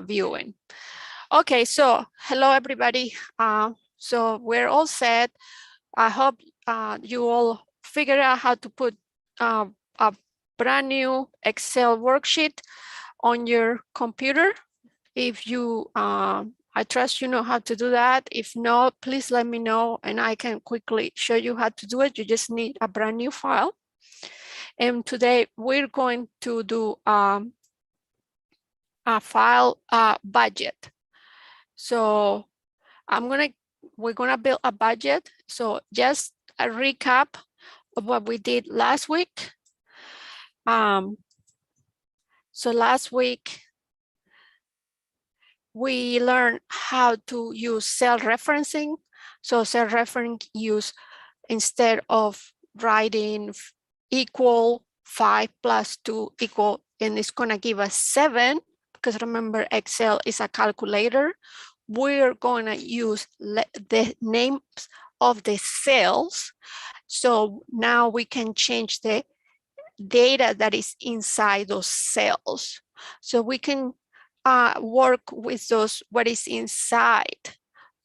viewing. Okay, so hello everybody. So we're all set. I hope you all figured out how to put a brand new Excel worksheet on your computer. If you, I trust you know how to do that. If not, please let me know and I can quickly show you how to do it. You just need a brand new file. And today we're going to do a file budget. So we're gonna build a budget. So just a recap of what we did last week. So last week, we learned how to use cell referencing. So cell referencing use instead of writing equal 5 plus 2 equal, and it's gonna give us 7, because remember Excel is a calculator. We're gonna use the names of the cells. So now we can change the data that is inside those cells. So we can work with what is inside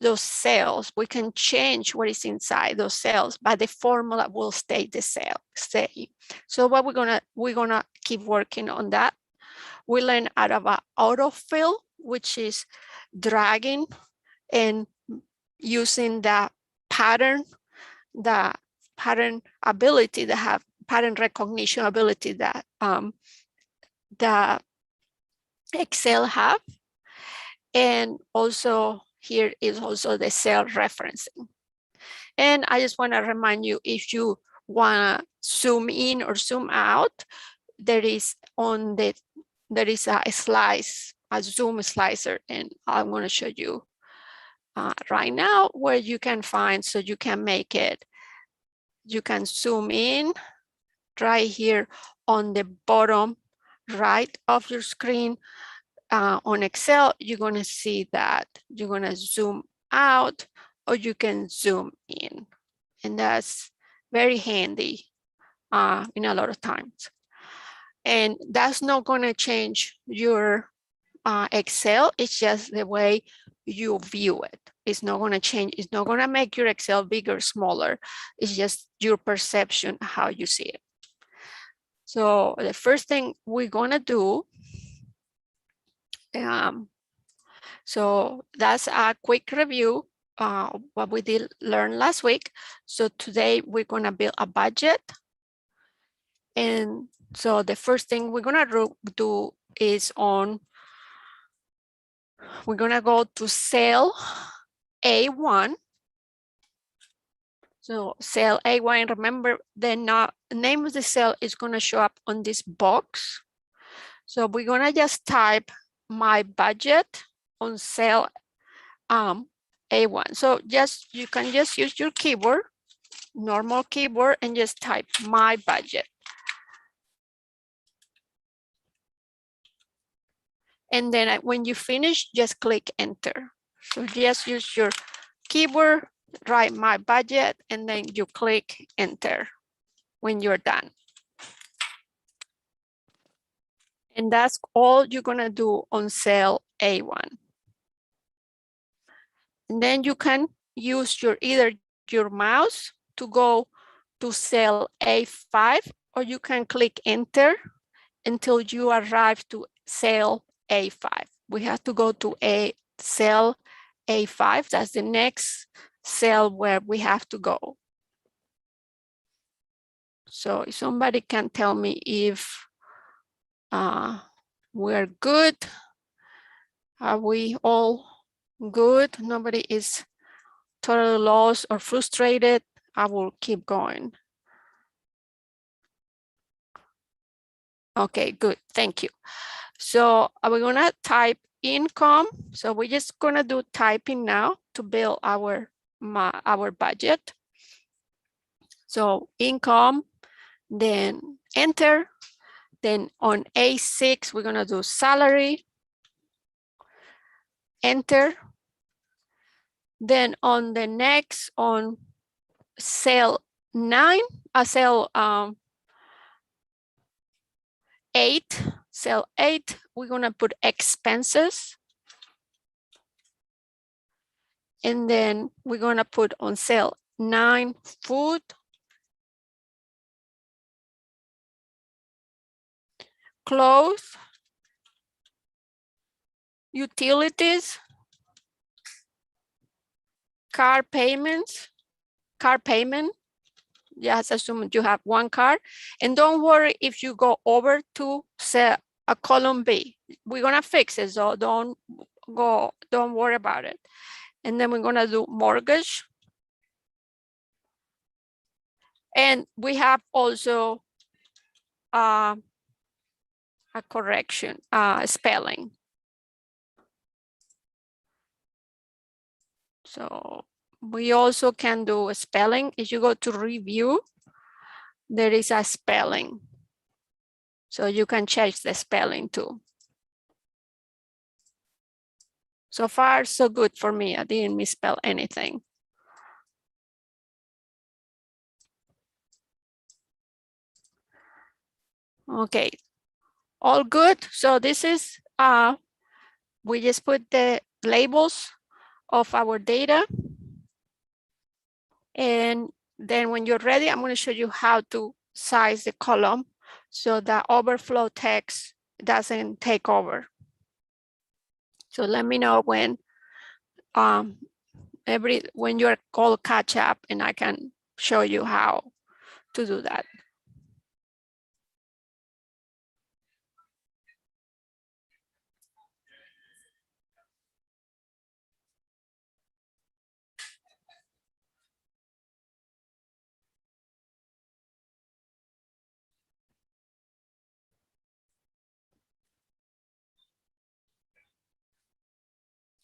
those cells. We can change what is inside those cells, but the formula will stay the same. So what we're gonna keep working on that. We learn out of an autofill, which is dragging and using the pattern ability, that have pattern recognition ability that the Excel have. And also here is also the cell referencing. And I just want to remind you, if you want to zoom in or zoom out, there is a slice, a zoom slicer, and I'm going to show you right now where you can find, so you can make it. You can zoom in right here on the bottom right of your screen. On Excel, you're going to see that you're going to zoom out or you can zoom in. And that's very handy in a lot of times. And that's not going to change your Excel. It's just the way you view it. It's not going to change. It's not going to make your Excel bigger or smaller. It's just your perception, how you see it. So the first thing we're going to do, so that's a quick review what we did learn last week. So today we're going to build a budget. And so the first thing we're going to do is we're going to go to cell A1. So cell A1, remember the name of the cell is going to show up on this box. So we're going to just type my budget on cell A1. So you can just use your keyboard, normal keyboard, and just type my budget. And then when you finish, just click enter. So just use your keyboard, write my budget, and then you click enter when you're done. And that's all you're gonna do on cell A1. And then you can use either your mouse to go to cell A5, or you can click enter until you arrive to cell A5. We have to go to cell A5. That's the next cell where we have to go. So if somebody can tell me if we're good. Are we all good? Nobody is totally lost or frustrated. I will keep going. Okay, good. Thank you. So we're going to type income. So we're just going to do typing now to build our budget. So income, then enter. Then on A6, we're going to do salary. Enter. Then on the next, on cell 9, cell 8, cell 8, we're going to put expenses. And then we're gonna put on cell 9 food, clothes, utilities, car payments, car payment. Just assume you have one car. And don't worry if you go over to say a column B. We're gonna fix it, so don't worry about it. And then we're gonna do mortgage. And we have also a correction, spelling. So we also can do a spelling. If you go to review, there is a spelling. So you can change the spelling too. So far, so good for me. I didn't misspell anything. Okay, all good. So this is, we just put the labels of our data. And then when you're ready, I'm gonna show you how to size the column so that overflow text doesn't take over. So let me know when when you're called catch up, and I can show you how to do that.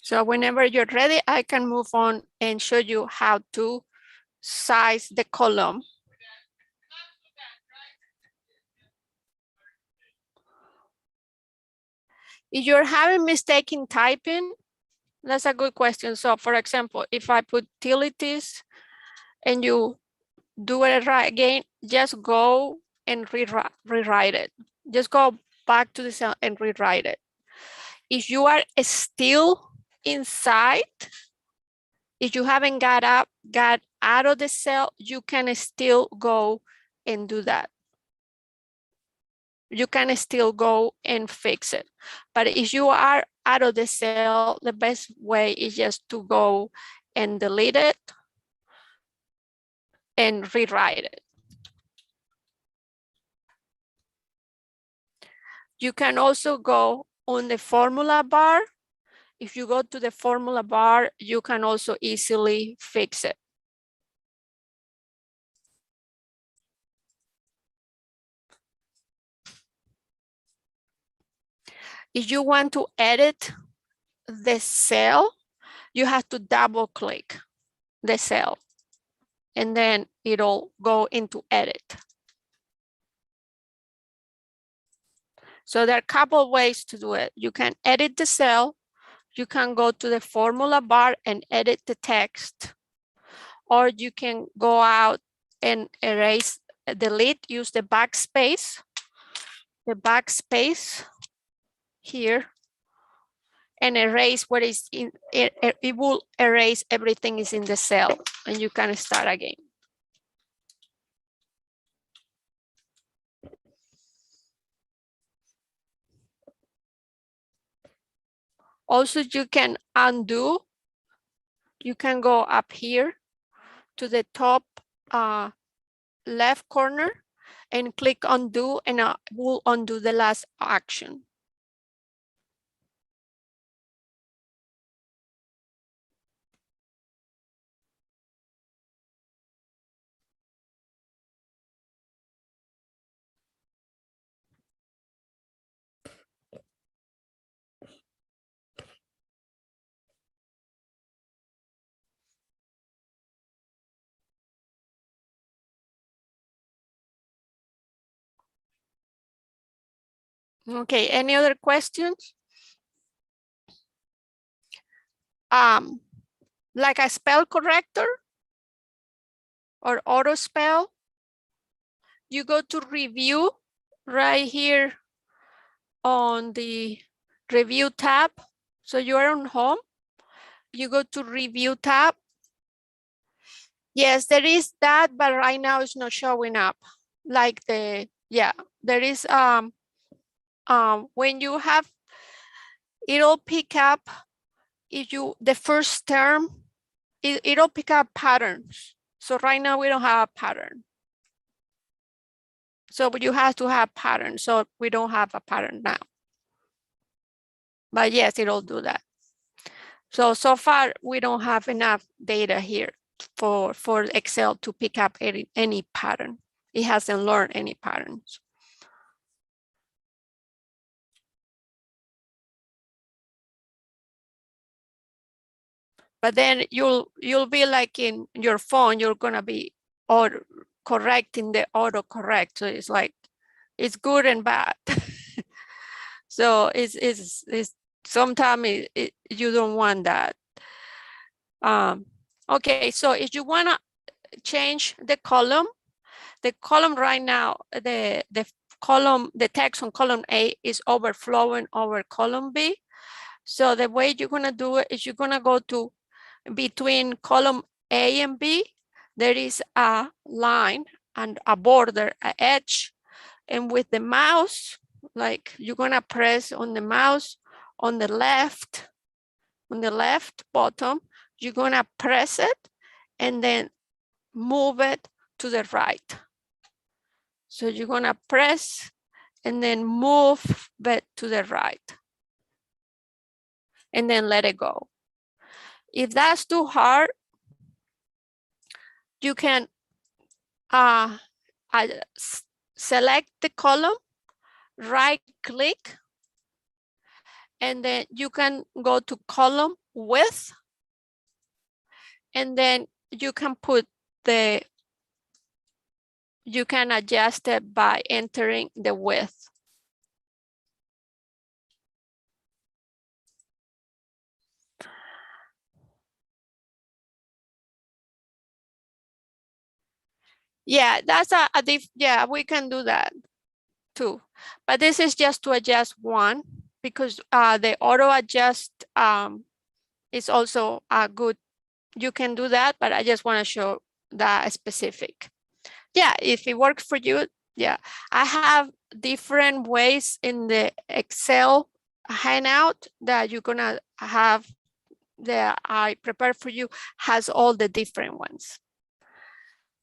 So whenever you're ready, I can move on and show you how to size the column. If you're having mistake in typing, that's a good question. So for example, if I put utilities and you do it right again, just go and rewrite it. Just go back to the cell and rewrite it. If you are still inside, if you haven't got out of the cell, you can still go and do that. You can still go and fix it. But if you are out of the cell, the best way is just to go and delete it and rewrite it. You can also go on the formula bar. If you go to the formula bar, you can also easily fix it. If you want to edit the cell, you have to double click the cell and then it'll go into edit. So there are a couple of ways to do it. You can edit the cell, you can go to the formula bar and edit the text, or you can go out and erase, delete, use the backspace here, and erase what is in it. It will erase everything is in the cell, and you can start again. Also, you can undo. You can go up here to the top left corner and click undo, and will undo the last action. Okay, any other questions? Like a spell corrector or auto spell, you go to review right here on the review tab. So you are on home, you go to review tab. Yes, there is that, but right now it's not showing up. Like the, yeah, there is, when you have, it'll pick up, if you, the first term, it'll pick up patterns. So right now we don't have a pattern. So but you have to have patterns. So we don't have a pattern now. But yes, it'll do that. So far we don't have enough data here for Excel to pick up any pattern. It hasn't learned any patterns. But then you'll be like in your phone, you're gonna be correcting the autocorrect. So it's like, it's good and bad. So it's sometimes you don't want that. Okay, so if you wanna change the column right now, the text on column A is overflowing over column B. So the way you're gonna do it is you're gonna go to between column A and B, there is a line and a border, an edge, and with the mouse, like you're gonna press on the mouse on the left bottom, you're gonna press it and then move it to the right. So you're gonna press and then move it to the right and then let it go. If that's too hard, you can select the column, right click, and then you can go to column width, and then you can you can adjust it by entering the width. Yeah, that's yeah, we can do that too. But this is just to adjust one, because the auto adjust is also a good, you can do that, but I just want to show that specific. Yeah, if it works for you, yeah. I have different ways in the Excel handout that you're gonna have, that I prepared for you, has all the different ones.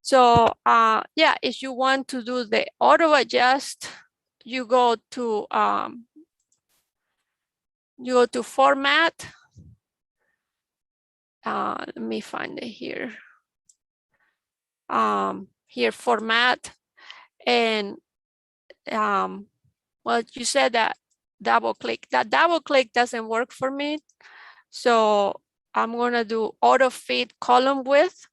So yeah, if you want to do the auto adjust, you go to format. Let me find it here. Here, format, and well, you said that double click. That double click doesn't work for me, so I'm gonna do auto fit column width,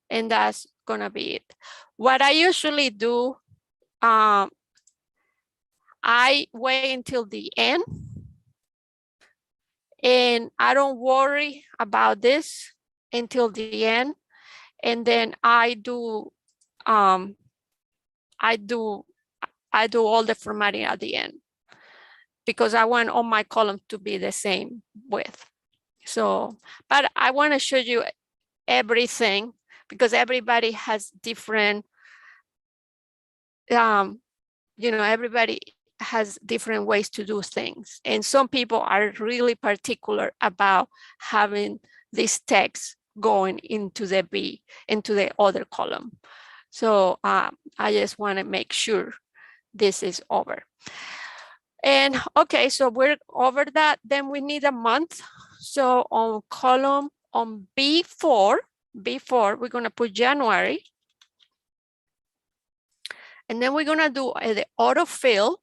and that's gonna be it. What I usually do, I wait until the end, and I don't worry about this until the end, and then I do all the formatting at the end, because I want all my columns to be the same width. So, but I want to show you everything, because everybody has different, everybody has different ways to do things. And some people are really particular about having this text going into the other column. So I just want to make sure this is over. And okay, so we're over that. Then we need a month. So on column, on B4, we're gonna put January. And then we're gonna do the autofill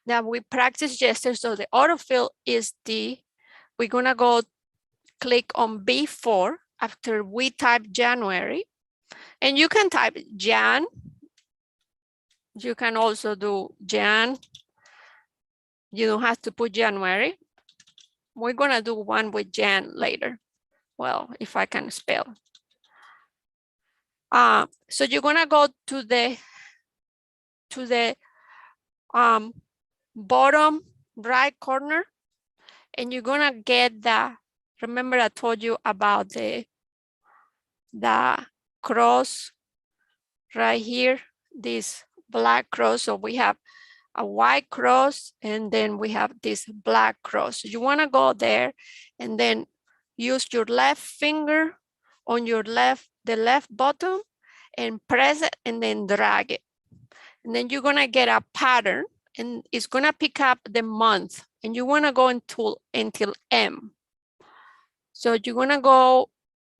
that we practiced yesterday. So the autofill is we're gonna go click on B4 after we type January. And you can type Jan. You can also do Jan. You don't have to put January. We're gonna do one with Jan later. Well, if I can spell. So you're gonna go to the bottom right corner, and you're gonna get the Remember I told you about the cross right here, this black cross. So we have a white cross and then we have this black cross. You want to go there and then use your left finger on your the left button and press it and then drag it. And then you're going to get a pattern and it's going to pick up the month and you want to go until M. So you're going to go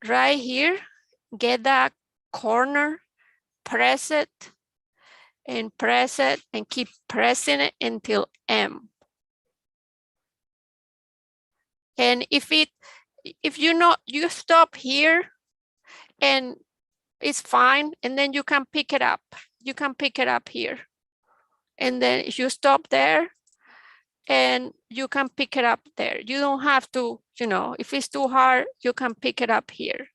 right here, get that corner, press it and keep pressing it until M. And if you stop here and it's fine, and then you can pick it up. You can pick it up here. And then if you stop there and you can pick it up there. You don't have to, if it's too hard, you can pick it up here.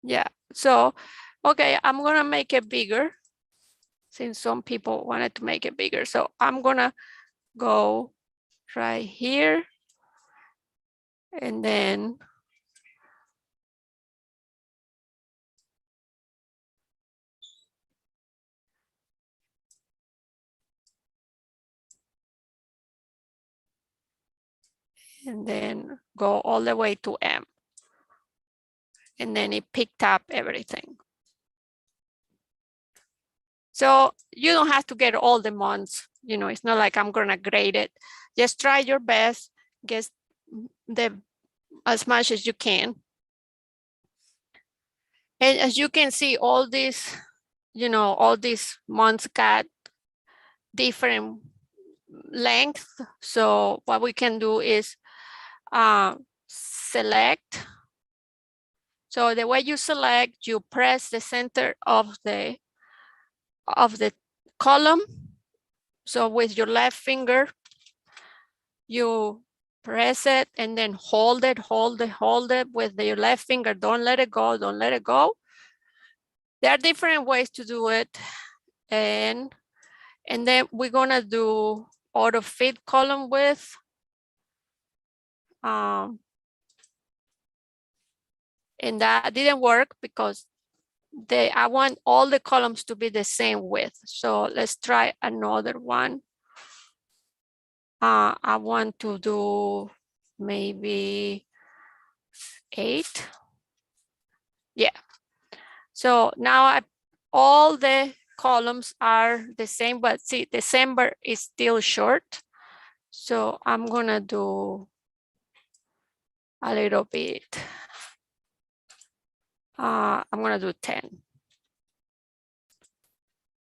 Yeah, so, okay, I'm gonna make it bigger since some people wanted to make it bigger. So I'm gonna go right here and then go all the way to M. And then it picked up everything. So you don't have to get all the months, it's not like I'm gonna grade it. Just try your best, get as much as you can. And as you can see, all these months got different length. So what we can do is select. So the way you select, you press the center of the column. So with your left finger, you press it and then hold it with your left finger. Don't let it go, don't let it go. There are different ways to do it. And then we're gonna do auto fit column width. And that didn't work because I want all the columns to be the same width. So let's try another one. I want to do maybe 8. Yeah. So now all the columns are the same, but see, December is still short. So I'm gonna do a little bit. I'm gonna do 10.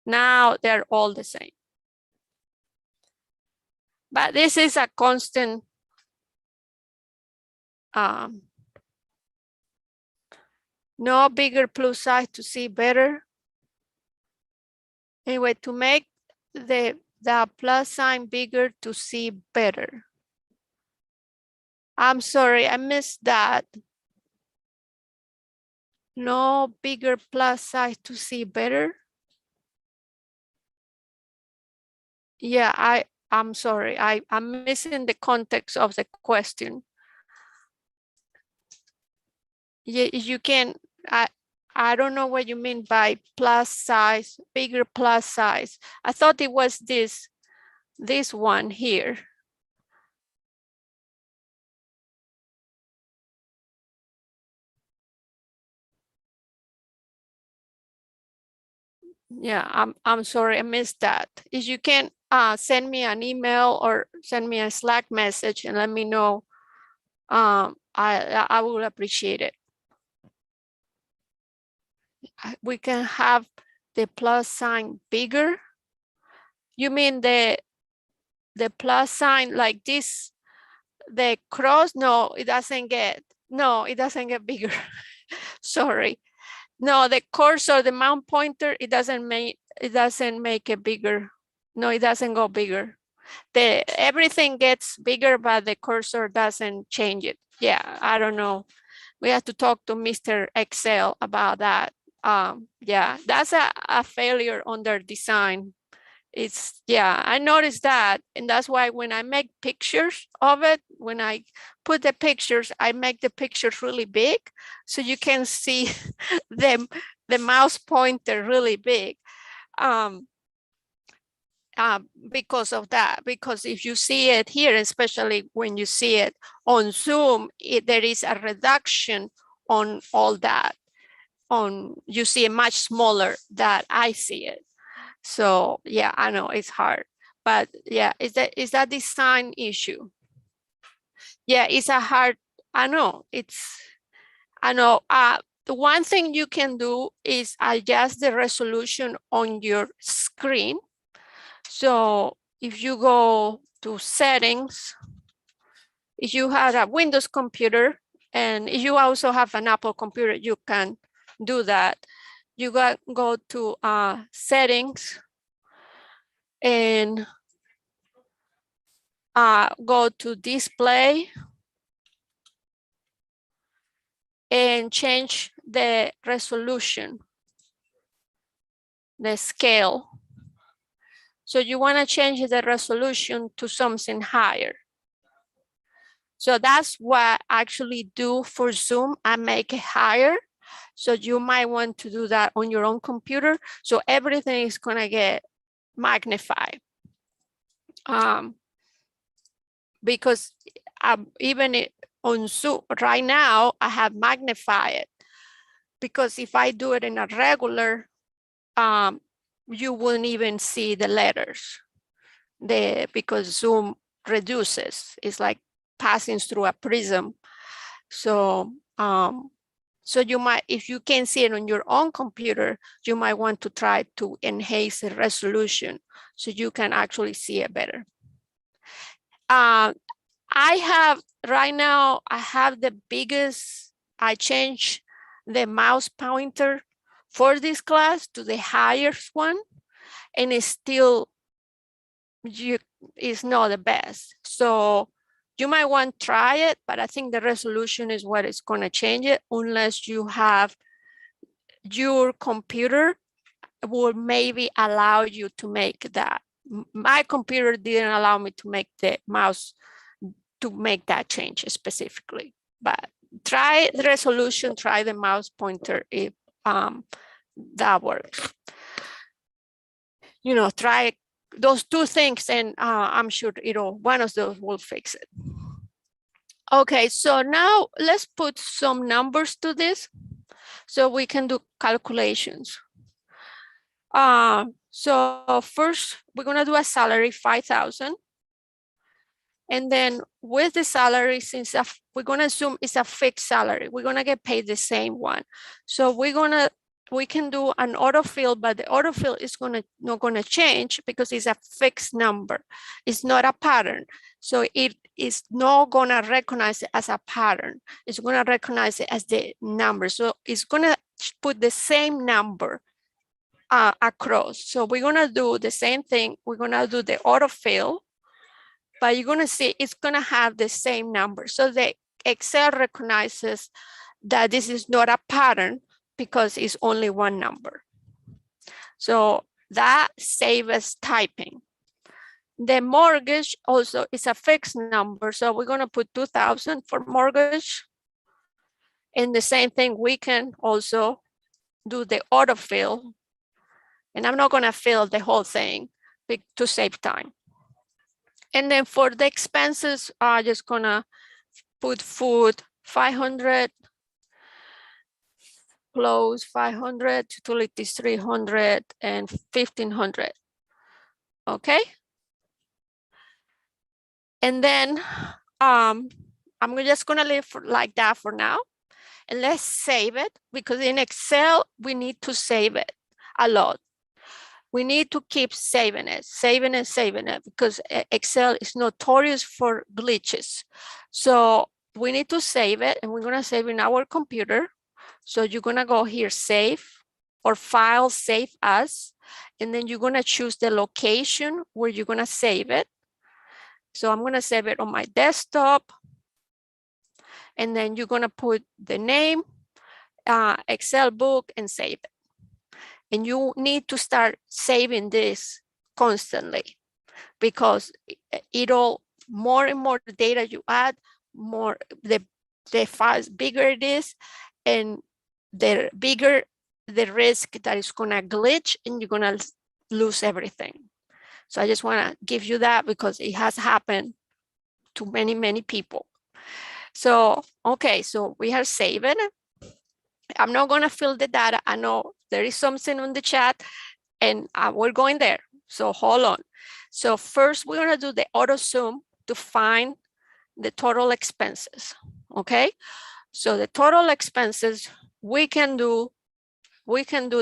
Now they're all the same. But this is a constant no bigger plus size to see better. Anyway, to make the plus sign bigger to see better. I'm sorry, I missed that. No bigger plus size to see better. Yeah, I'm sorry, I'm missing the context of the question. Yeah, you can, I don't know what you mean by plus size, bigger plus size. I thought it was this one here. Yeah, I'm sorry, I missed that. If you can send me an email or send me a Slack message and let me know, I will appreciate it. We can have the plus sign bigger. You mean the plus sign like this, the cross? No, it doesn't get bigger. Sorry. No, the cursor, the mouse pointer, it doesn't make it bigger. No, it doesn't go bigger. Everything gets bigger, but the cursor doesn't change it. Yeah, I don't know. We have to talk to Mr. Excel about that. yeah, that's a failure on their design. It's, yeah, I noticed that. And that's why when I make pictures of it, when I put the pictures, I make the pictures really big so you can see the mouse pointer really big. Because of that, because if you see it here, especially when you see it on Zoom, there is a reduction on all that. You see it much smaller that I see it. So yeah, I know it's hard, but yeah, is that design issue? Yeah, it's a hard, I know I know. The one thing you can do is adjust the resolution on your screen. So if you go to settings, if you have a Windows computer, and if you also have an Apple computer, you can do that. You go to settings and go to display and change the resolution, the scale. So you want to change the resolution to something higher. So that's what I actually do for Zoom. I make it higher. So you might want to do that on your own computer. So everything is going to get magnified. Because even on Zoom right now, I have magnified it. Because if I do it in a regular, you wouldn't even see the letters. Because Zoom reduces. It's like passing through a prism. So so you might, if you can see it on your own computer, you might want to try to enhance the resolution so you can actually see it better. I have right now, I have the biggest, I changed the mouse pointer for this class to the highest one, and it's still, it's not the best. So you might want to try it, but I think the resolution is what is going to change it, unless you have your computer will maybe allow you to make that. My computer didn't allow me to make the mouse, to make that change specifically, but try the resolution, try the mouse pointer if that works. You know, try those two things and I'm sure, one of those will fix it. Okay, so now let's put some numbers to this so we can do calculations. So first we're gonna do a salary 5,000. And then with the salary, since we're gonna assume it's a fixed salary, we're gonna get paid the same one. So we can do an autofill, but the autofill is not gonna change because it's a fixed number. It's not a pattern. So it is not gonna recognize it as a pattern. It's gonna recognize it as the number. So it's gonna put the same number across. So we're gonna do the same thing. We're gonna do the autofill, but you're gonna see it's gonna have the same number. So the Excel recognizes that this is not a pattern because it's only one number. So that saves us typing. The mortgage also is a fixed number. So we're gonna put 2,000 for mortgage. And the same thing, we can also do the autofill. And I'm not gonna fill the whole thing to save time. And then for the expenses, I'm just gonna put food 500, clothes 500, utilities 300, and 1,500. Okay. And then I'm just gonna leave like that for now. And let's save it, because in Excel, we need to save it a lot. We need to keep saving it, because Excel is notorious for glitches. So we need to save it, and we're gonna save in our computer. So you're gonna go here, save, or file, save as, and then you're gonna choose the location where you're gonna save it. So I'm gonna save it on my desktop, and then you're gonna put the name, Excel book, and save it. And you need to start saving this constantly, because it'll, more and more data you add, more the files bigger it is, and the bigger the risk that it's gonna glitch and you're gonna lose everything. So I just wanna give you that because it has happened to many, many people. So, okay, so we are saving. I'm not gonna fill the data. I know there is something on the chat and we're going there. So hold on. So first we're gonna do the Autosum to find the total expenses, okay? So the total expenses, we can do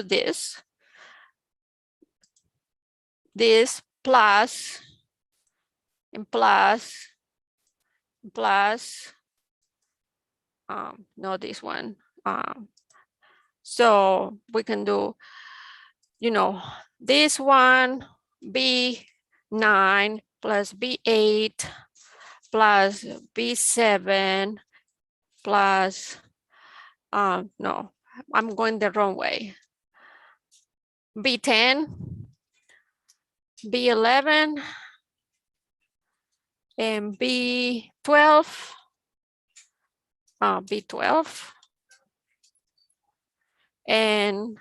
this plus, and plus, not this one. So we can do, you know, this one, B9 plus B8 plus B7 plus, no, I'm going the wrong way. B10, B11, and B12, B12. And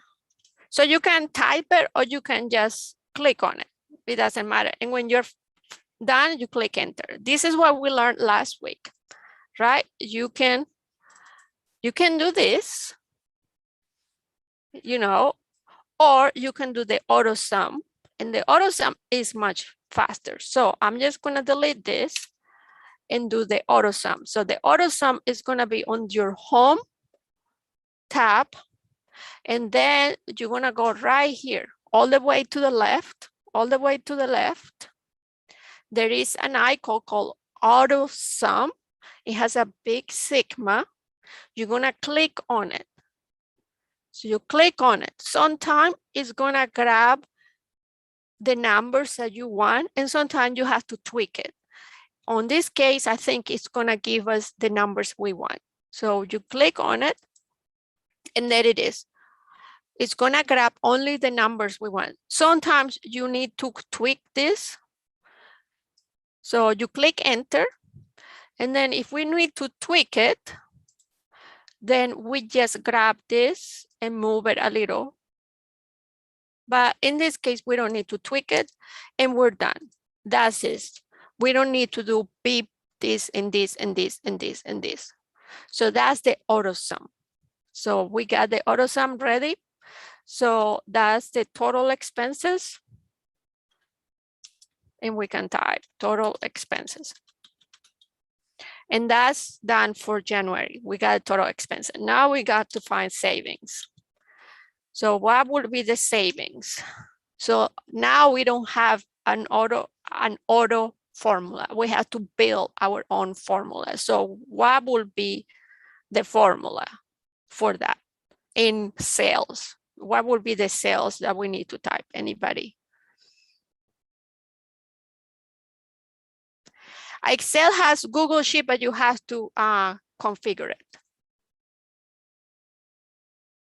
so you can type it or you can just click on it. It doesn't matter. And when you're done, you click enter. This is what we learned last week, right? You can do this, you know, or you can do the Autosum, and the Autosum is much faster. So I'm just gonna delete this and do the Autosum. So the Autosum is gonna be on your home tab, and then you're gonna go right here, all the way to the left, There is an icon called Autosum. It has a big sigma. You're gonna click on it. So you click on it. Sometimes it's gonna grab the numbers that you want, and sometimes you have to tweak it. On this case, I think it's gonna give us the numbers we want. So you click on it, and there it is. It's gonna grab only the numbers we want. Sometimes you need to tweak this. So you click enter, and then if we need to tweak it, then we just grab this and move it a little. But in this case, we don't need to tweak it, and we're done. That's it. We don't need to do beep this and this and this and this and this. So that's the Autosum. So we got the Autosum ready. So that's the total expenses. And we can type total expenses. And that's done for January. We got total expense. Now we got to find savings. So what would be the savings? So now we don't have an auto formula. We have to build our own formula. So what would be the formula for that in sales? What would be the sales that we need to type? Anybody? Excel has Google Sheet, but you have to configure it.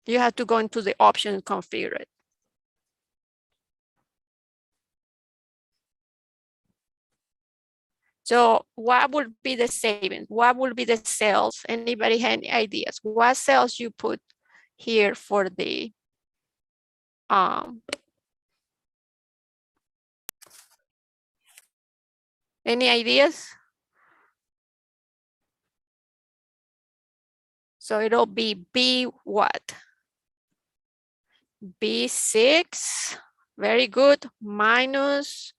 You have to go into the option and configure it. So what would be the savings? What would be the sales? Anybody have any ideas? What sales you put here for the any ideas? So it'll be B what? B6, very good, minus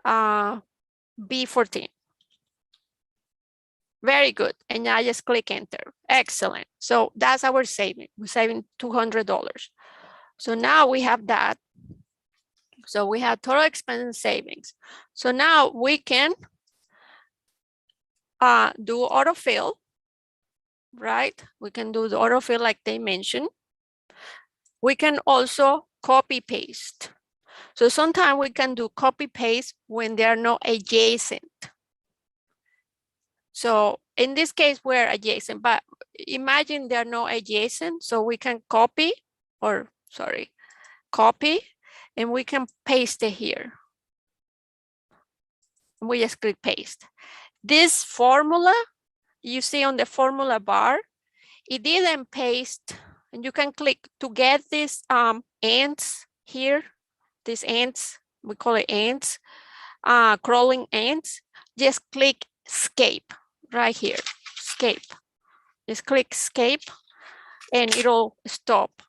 B14. Very good, and I just click enter. Excellent. So that's our saving. We're saving $200. So now we have that. So we have total expense savings. So now we can do autofill, right? We can do the autofill like they mentioned. We can also copy paste. So sometimes we can do copy paste when they are not adjacent. So in this case, we're adjacent, but imagine they're not adjacent. So we can copy or sorry, copy, and we can paste it here. We just click paste. This formula you see on the formula bar, it didn't paste, and you can click to get these ants here, these ants, we call it ants, crawling ants. Just click escape right here, escape. Just click escape and it'll stop.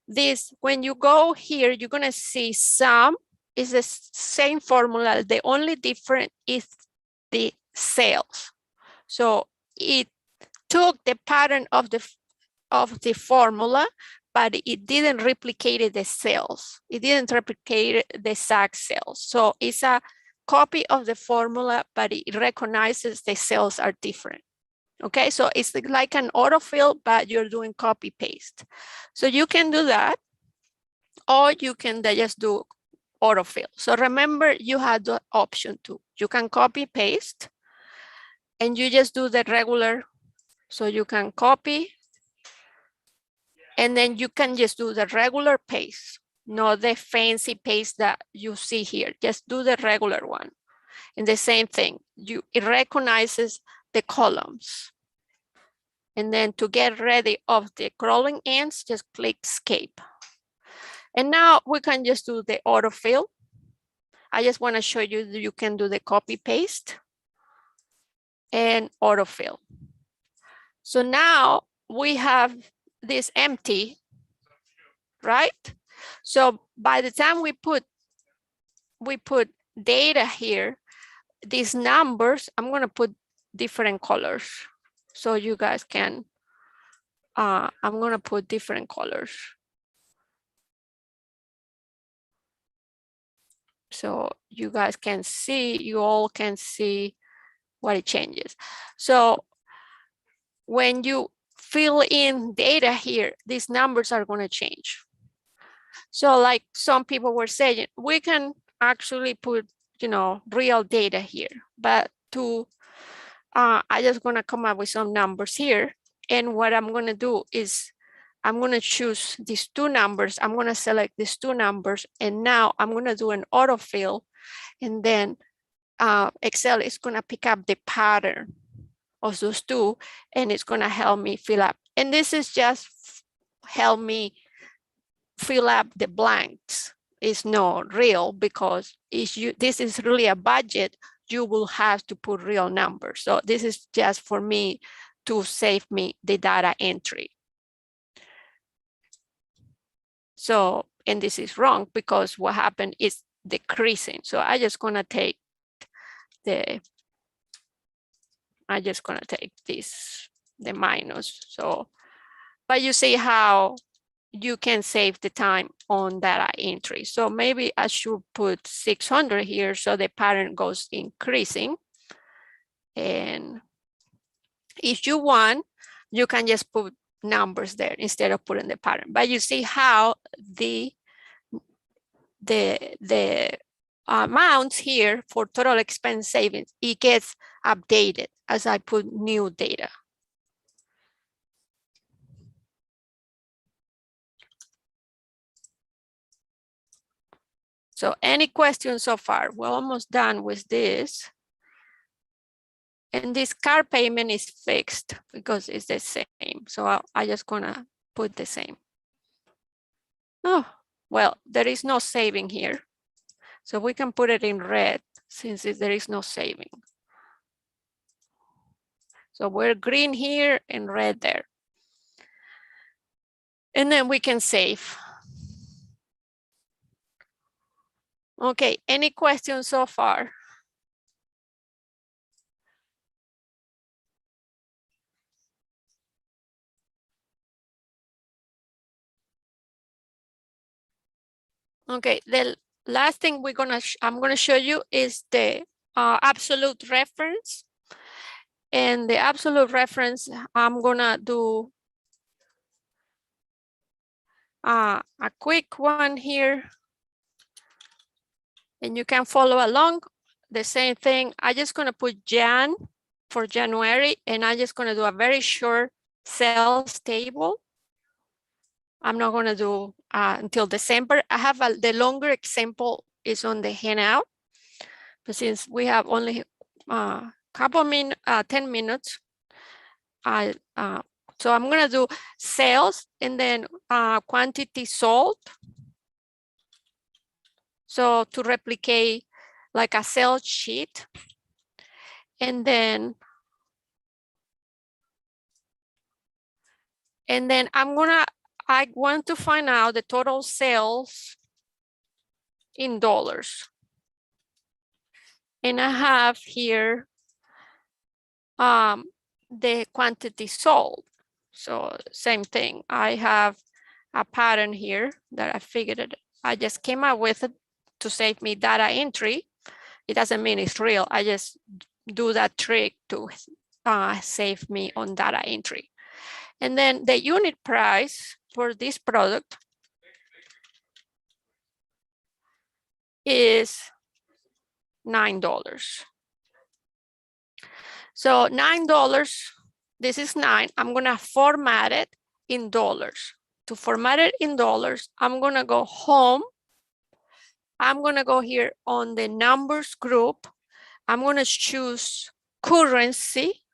This, when you go here, you're gonna see sum is the same formula. The only difference is the cells. So it took the pattern of the formula, but it didn't replicate the cells. It didn't replicate the exact cells. So it's a copy of the formula, but it recognizes the cells are different. Okay, so it's like an autofill, but you're doing copy paste. So you can do that, or you can just do autofill. So remember, you had the option to, you can copy paste, and you just do the regular. So you can copy, and then you can just do the regular paste, not the fancy paste that you see here. Just do the regular one. And the same thing, it recognizes the columns. And then to get rid of the crawling ants, just click escape. And now we can just do the autofill. I just want to show you that you can do the copy paste and autofill. So now we have this empty, right? So by the time we put data here, these numbers, I'm going to put different colors so you guys can, I'm going to put different colors. So you guys can see, you all can see what it changes. So when you fill in data here, these numbers are going to change. So like some people were saying, we can actually put, you know, real data here, but to, I just going to come up with some numbers here. And what I'm going to do is I'm going to choose these two numbers. I'm going to select these two numbers. And now I'm going to do an autofill. And then Excel is going to pick up the pattern of those two, and it's going to help me fill up. And this is just help me fill up the blanks. It's not real, because this is really a budget, you will have to put real numbers. So this is just for me to save me the data entry. So, and this is wrong because what happened is decreasing. So I just gonna take this, the minus. So, but you see how you can save the time on data entry. So maybe I should put 600 here so the pattern goes increasing. And if you want, you can just put numbers there instead of putting the pattern. But you see how the amounts here for total expense savings, it gets updated as I put new data. So any questions so far? We're almost done with this. And this car payment is fixed because it's the same. So I just gonna put the same. Oh, well, there is no saving here. So we can put it in red since there is no saving. So we're green here and red there. And then we can save. Okay, any questions so far? Okay, the last thing I'm gonna show you is the absolute reference. And the absolute reference, I'm gonna do a quick one here. And you can follow along the same thing. I'm just gonna put Jan for January, and I'm just gonna do a very short sales table. I'm not going to do until December. I have the longer example is on the handout, but since we have only couple 10 minutes, so I'm going to do sales and then quantity sold. So to replicate like a sales sheet, and then I want to find out the total sales in dollars. And I have here the quantity sold. So same thing. I have a pattern here that I figured it. I just came up with it to save me data entry. It doesn't mean it's real. I just do that trick to save me on data entry. And then the unit price for this product is $9. So $9, this is 9. I'm going to format it in dollars. To format it in dollars, I'm going to go home. I'm going to go here on the numbers group. I'm going to choose currency.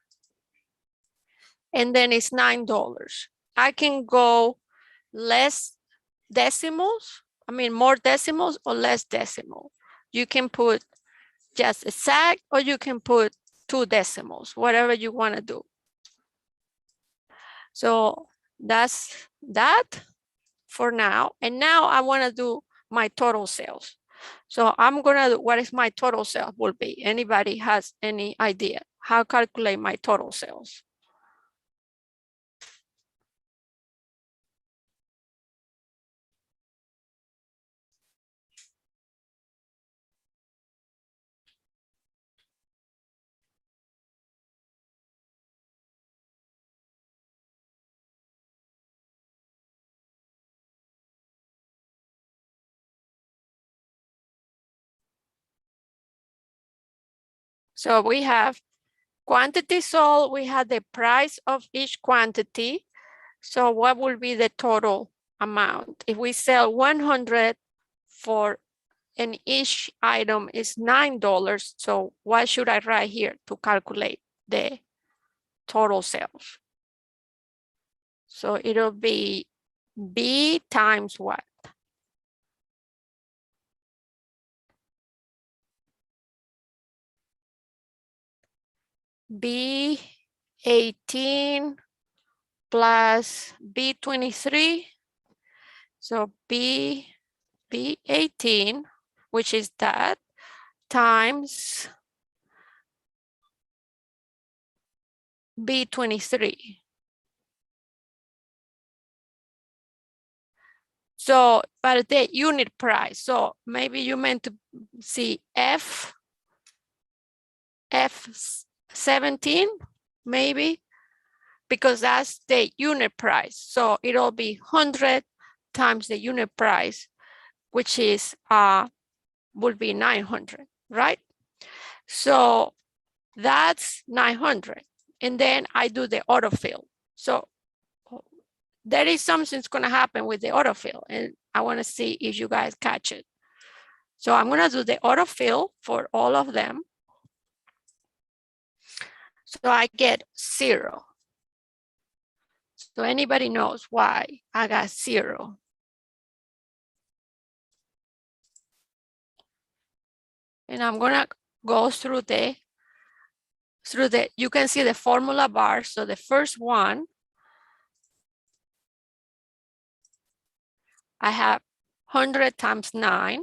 And then it's $9. I can go less decimals. I mean, more decimals or less decimal. You can put just exact or you can put 2 decimals, whatever you want to do. So that's that for now. And now I want to do my total sales. So I'm going to do what is my total sales will be. Anybody has any idea how calculate my total sales? So we have quantity sold, we have the price of each quantity. So what will be the total amount? If we sell 100 for, and each item is $9, so what should I write here to calculate the total sales? So it'll be B times what? B18 plus B23. So B18, which is that, times B23. So, but the unit price. So maybe you meant to see F17, maybe, because that's the unit price. So it'll be 100 times the unit price, which is would be 900, right? So that's 900. And then I do the autofill. So there is something that's going to happen with the autofill, and I want to see if you guys catch it. So I'm going to do the autofill for all of them. So I get 0. So anybody knows why I got 0? And I'm going to go through you can see the formula bar. So the first one, I have 100 times 9.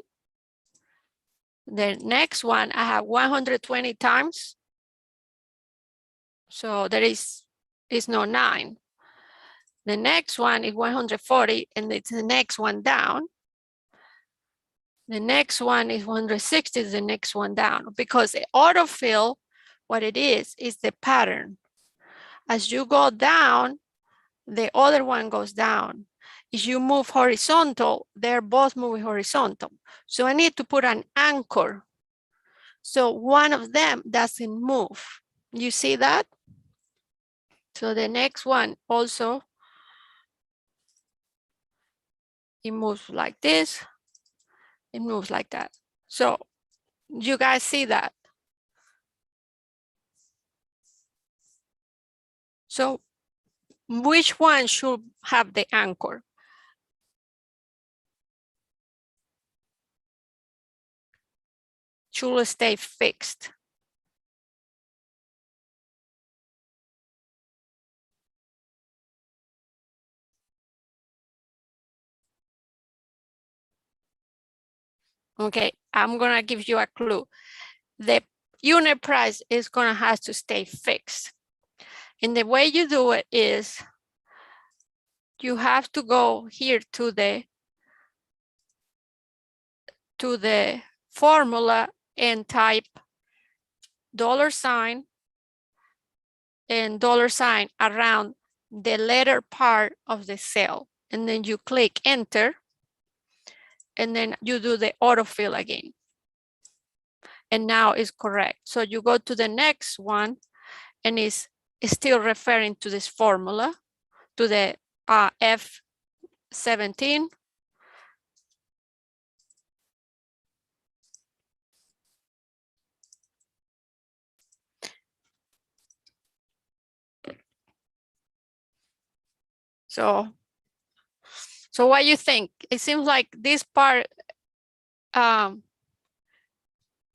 The next one, I have 120 times. So there is no 9. The next one is 140, and it's the next one down. The next one is 160, the next one down. Because the autofill, what it is the pattern. As you go down, the other one goes down. If you move horizontal, they're both moving horizontal. So I need to put an anchor. So one of them doesn't move. You see that? So the next one also it moves like this, it moves like that. So you guys see that? So which one should have the anchor? Should stay fixed. Okay, I'm gonna give you a clue. The unit price is gonna have to stay fixed. And the way you do it is you have to go here to the formula and type $sign and $sign around the letter part of the cell. And then you click enter and then you do the autofill again. And now it's correct. So you go to the next one and it's still referring to this formula, to the F17. So what you think? It seems like this part kind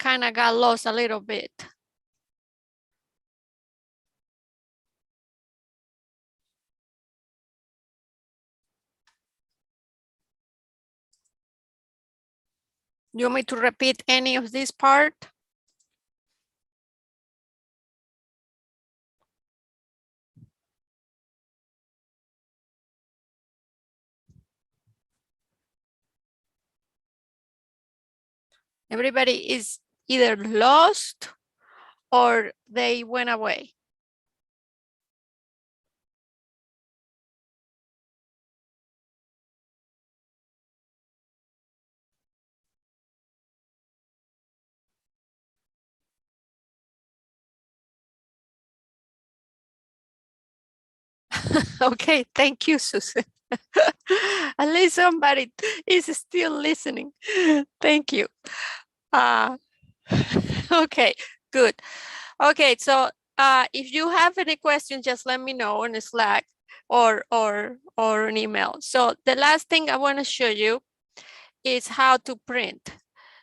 of got lost a little bit. You want me to repeat any of this part? Everybody is either lost or they went away. Okay, thank you, Susan. At least somebody is still listening. Thank you. Okay, good. Okay, so if you have any questions, just let me know on Slack or an email. So the last thing I want to show you is how to print.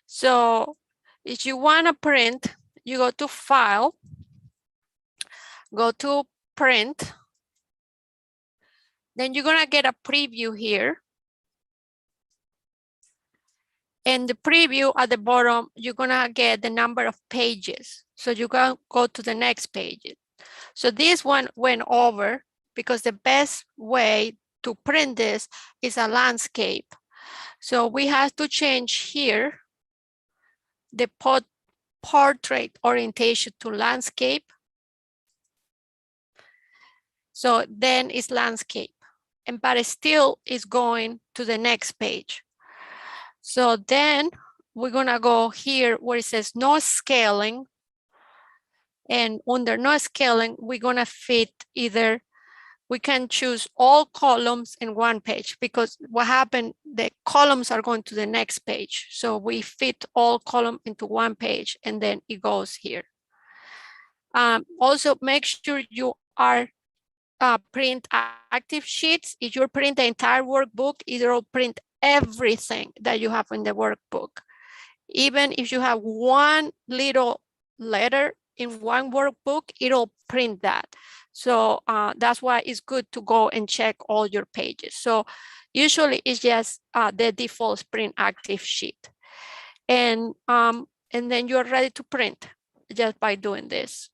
So if you want to print, you go to File, go to Print. Then you're going to get a preview here. And the preview at the bottom, you're going to get the number of pages. So you can go to the next page. So this one went over because the best way to print this is a landscape. So we have to change here the portrait orientation to landscape. So then it's landscape, but it still is going to the next page. So then we're gonna go here where it says no scaling. And under no scaling, we're gonna fit either, we can choose all columns in one page because what happened, the columns are going to the next page. So we fit all column into one page and then it goes here. Also make sure you are print active sheets. If you print the entire workbook, it'll print everything that you have in the workbook. Even if you have one little letter in one workbook, it'll print that. So that's why it's good to go and check all your pages. So usually it's just the default print active sheet. And then you're ready to print just by doing this.